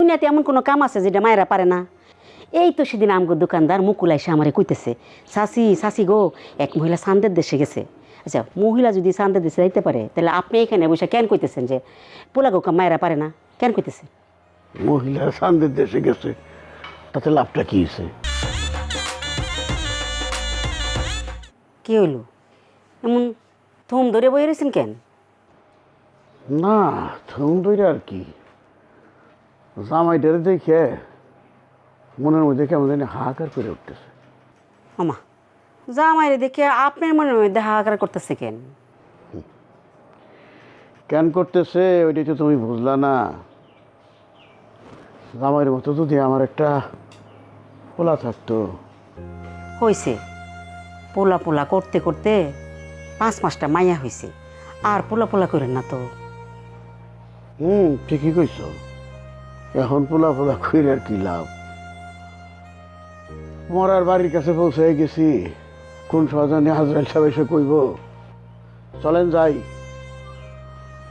দুনিয়াতে এমন কোনো কাম আছে যেটা মায়েরা পারে না? এই তো সেদিন আমগো দোকানদার মুকুল এসে আমারে কইতেছে, চাচি চাচি গো, এক মহিলা চান্দের দেশে গেছে। আচ্ছা, মহিলা যদি চান্দের দেশে যাইতে পারে, তাহলে আপনি এখানে বসে কেন কইতেছেন যে পোলা গো কাম মায়েরা পারে না? কেন কইতেছে? মহিলা চান্দের দেশে গেছে, তাতে লাভটা কি হয়েছে? কি হইল? এমন থুম ধরে বই রয়েছেন কেন? না, থুম ধরে আর কি, জামাইটারে দেখে মনের মধ্যে কেমন জানি হাহাকার করে উঠতেছে। আমা, জামাইরে দেখে আপনার মনের মধ্যে হাহাকার করতেছে কেন? কেন করতেছে ওইটাই তো তুমি বুঝলা না। জামাইয়ের মতো যদি আমার একটা পোলা থাকতো। হয়েছে, পোলা পোলা করতে করতে 5 মাসটা মাইয়া হয়েছে, আর পোলা পোলা করেন না তো। ঠিকই কইছ। এখন পোলা পোলা কইরে আর কি লাভ? মরার বাড়ির কাছে পৌঁছে গেছি, কোন সহজানি হাজরাইল সাহেব এসে কইব চলেন যাই,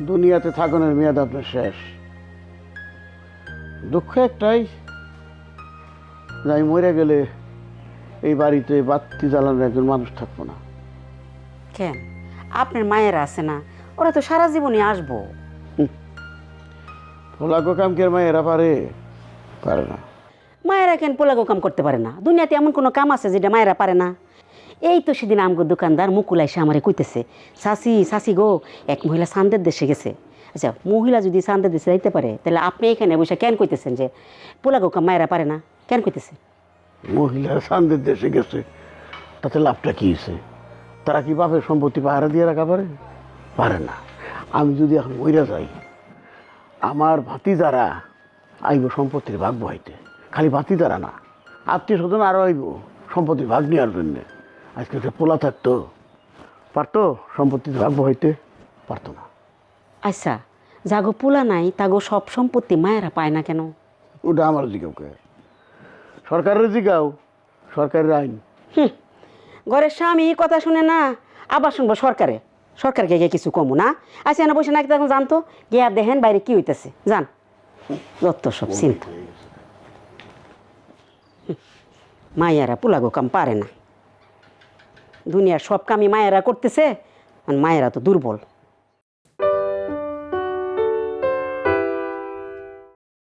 দুনিয়াতে থাকনের মেয়াদ আপনার শেষ। দুঃখ একটাই, যাই মরে গেলে এই বাড়িতে বাতি জ্বালানোর একজন মানুষ থাকবো না। কেন? আপনার মায়েরা আছে না, ওরা তো সারা জীবনই আসবো। পোলাগো কাম কি আর মায়েরা পারে? পারে না। মায়েরা কেন পোলাগো কাম করতে পারে না? দুনিয়াতে এমন কোনো কাম আছে যেটা মায়েরা পারে না? এই তো সেদিন আমগো দোকানদার মুকুল এসে আমারে কইতেছে, চাচি চাচি গো, এক মহিলা চান্দের দেশে গেছে। আচ্ছা, মহিলা যদি চান্দের দেশে যাইতে পারে, তাহলে আপনি এখানে বসে কেন কইতেছেন যে পোলাগো কাম মায়েরা পারে না? কেন কইতেছে? মহিলা চান্দের দেশে গেছে, তাতে লাভটা কি হয়েছে? তারা কি বাপের সম্পত্তি পাহারা দিয়ে রাখা পারে? পারে না। আমি যদি এখন মইরা যাই, আমার ভাতিজারা আইব সম্পত্তির ভাগ বহাইতে। খালি ভাতিজারা না, আত্মীয় স্বজন আরও আইব সম্পত্তির ভাগ নেওয়ার জন্যে। আজকে সে পোলা থাকতো, পারতো সম্পত্তির ভাগ বহাইতে? পারতো না। আচ্ছা, যাগো পোলা নাই তাগো সব সম্পত্তি মায়েরা পায় না কেন? ওটা আমার জিগাও কে? সরকারের জিগাও, সরকারের আইন। ঘরের স্বামী কথা শুনে না, আবার শুনবো সরকারে। সরকারকে গিয়ে কিছু কমু না? আচ্ছা, না বসে নাকি তখন জানতো, গিয়া দেখেন বাইরে কি হইতেছে, জান যত সব চিন্তা। মায়েরা পোলাগো কাম পারে না, দুনিয়ার সব কামই মায়েরা করতেছে, আর মায়েরা তো দুর্বল।